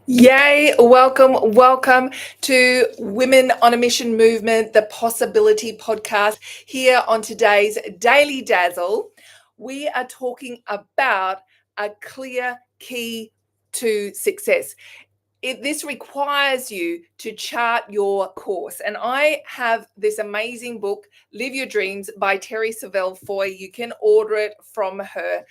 Yay, welcome to Women on a Mission Movement, the Possibility podcast. Here on today's Daily Dazzle, we are talking about a clear key to success. This requires you to chart your course. And I have this amazing book, Live Your Dreams by Terry Savelle Foy. You can order it from her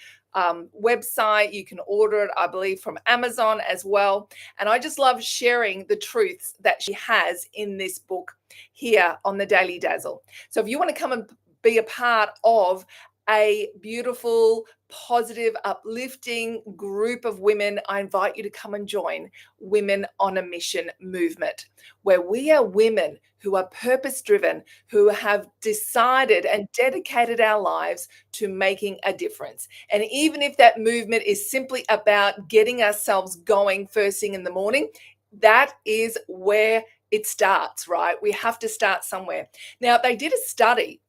website. You can order it, I believe, from Amazon as well. And I just love sharing the truths that she has in this book here on the Daily Dazzle. So if you want to come and be a part of a beautiful, positive, uplifting group of women, I invite you to come and join Women on a Mission Movement, where we are women who are purpose-driven, who have decided and dedicated our lives to making a difference. And even if that movement is simply about getting ourselves going first thing in the morning, that is where it starts, right? We have to start somewhere. Now, they did a study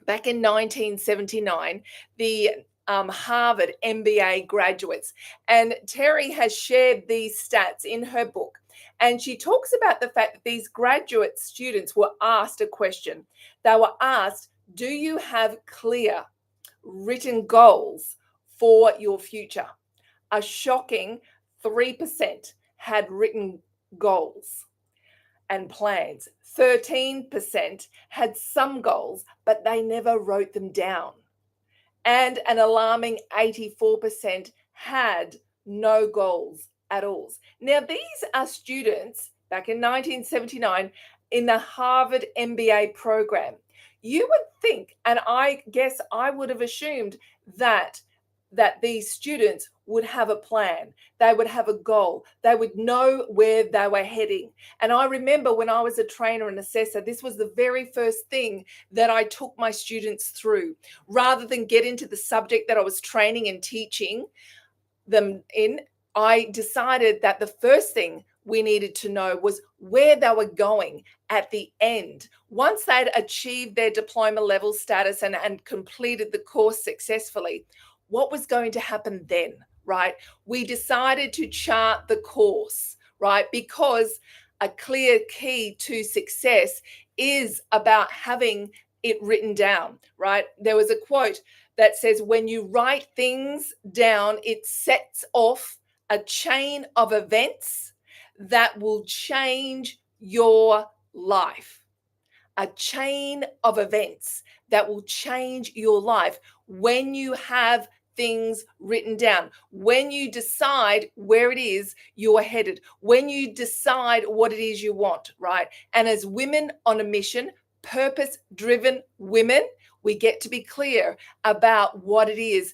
back in 1979, the Harvard MBA graduates. And Terry has shared these stats in her book. And she talks about the fact that these graduate students were asked a question. They were asked, do you have clear written goals for your future? A shocking 3% had written goals and plans. 13% had some goals, but they never wrote them down. And an alarming 84% had no goals at all. Now, these are students back in 1979 in the Harvard MBA program. You would think, and I guess I would have assumed that these students would have a plan. They would have a goal. They would know where they were heading. And I remember when I was a trainer and assessor, this was the very first thing that I took my students through. Rather than get into the subject that I was training and teaching them in, I decided that the first thing we needed to know was where they were going at the end. Once they'd achieved their diploma level status and completed the course successfully, what was going to happen then, right? We decided to chart the course, right? Because a clear key to success is about having it written down, right? There was a quote that says, when you write things down, it sets off a chain of events that will change your life. A chain of events that will change your life when you have things written down, when you decide where it is you're headed, when you decide what it is you want, right? And as women on a mission, purpose-driven women, we get to be clear about what it is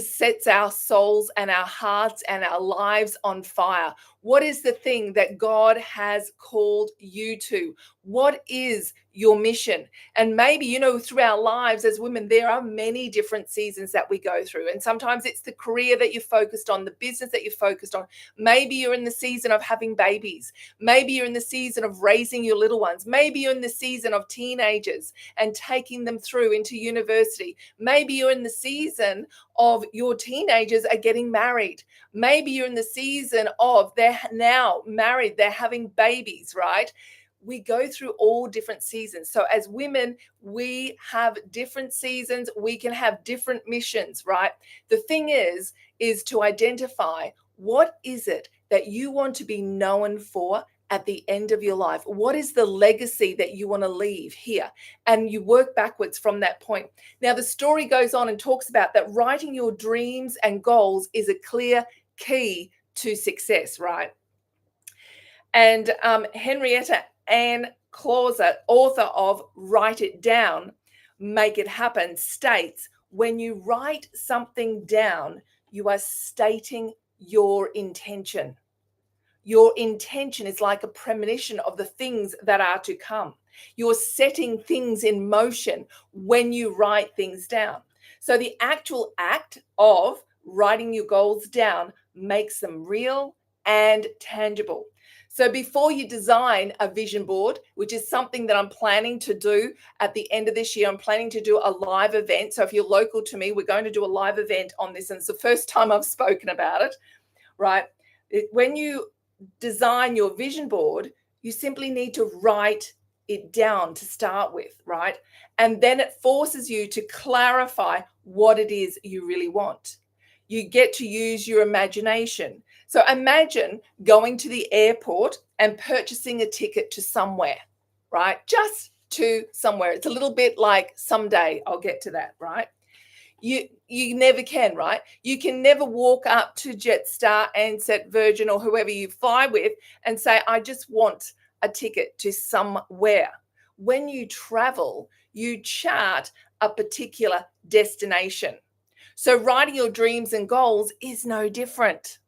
sets our souls and our hearts and our lives on fire. What is the thing that God has called you to? What is your mission? And maybe, through our lives as women, there are many different seasons that we go through. And sometimes it's the career that you're focused on, the business that you're focused on. Maybe you're in the season of having babies. Maybe you're in the season of raising your little ones. Maybe you're in the season of teenagers and taking them through into university. Maybe you're in the season of your teenagers are getting married. Maybe you're in the season of they're now married, they're having babies, right? We go through all different seasons. So as women, we have different seasons. We can have different missions, right? The thing is to identify what is it that you want to be known for at the end of your life. What is the legacy that you want to leave here? And you work backwards from that point. Now, the story goes on and talks about that writing your dreams and goals is a clear key to success, right? And Henrietta Ann Clauser, author of Write It Down, Make It Happen, states, when you write something down, you are stating your intention. Your intention is like a premonition of the things that are to come. You're setting things in motion when you write things down. So the actual act of writing your goals down makes them real and tangible. So before you design a vision board, which is something that I'm planning to do at the end of this year, I'm planning to do a live event. So if you're local to me, we're going to do a live event on this. And it's the first time I've spoken about it, right? When you design your vision board, you simply need to write it down to start with, right? And then it forces you to clarify what it is you really want. You get to use your imagination. So imagine going to the airport and purchasing a ticket to somewhere, right? Just to somewhere. It's a little bit like someday I'll get to that, right? You never can, right? You can never walk up to Jetstar, Ansett, Virgin, or whoever you fly with and say, I just want a ticket to somewhere. When you travel, you chart a particular destination. So writing your dreams and goals is no different.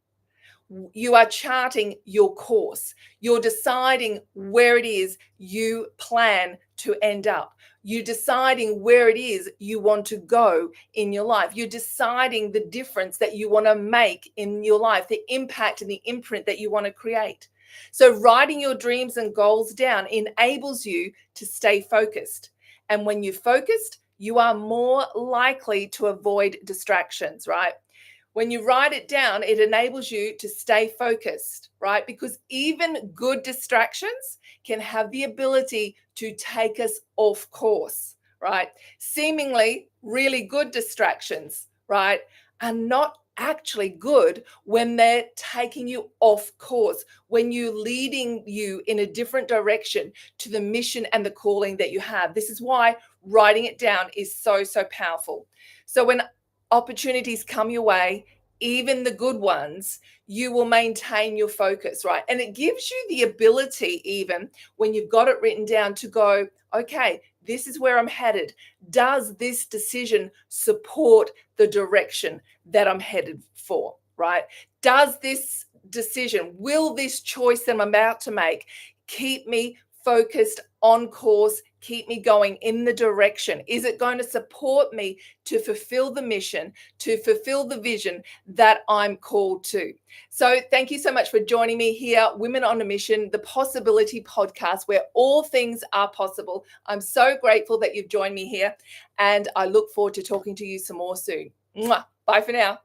You are charting your course. You're deciding where it is you plan to end up. You're deciding where it is you want to go in your life. You're deciding the difference that you want to make in your life, the impact and the imprint that you want to create. So writing your dreams and goals down enables you to stay focused. And when you're focused, you are more likely to avoid distractions, right? When you write it down, it enables you to stay focused, right? Because even good distractions can have the ability to take us off course, right? Seemingly really good distractions, right, are not actually good when they're taking you off course, when you're leading you in a different direction to the mission and the calling that you have. This is why writing it down is so, so powerful. So when opportunities come your way, even the good ones, you will maintain your focus, right? And it gives you the ability, even when you've got it written down, to go, okay, this is where I'm headed. Does this decision support the direction that I'm headed for, right? Does this decision, will this choice that I'm about to make keep me focused, on course, keep me going in the direction? Is it going to support me to fulfill the mission, to fulfill the vision that I'm called to? So thank you so much for joining me here, Women on a Mission, the Possibility Podcast, where all things are possible. I'm so grateful that you've joined me here, and I look forward to talking to you some more soon. Mwah. Bye for now.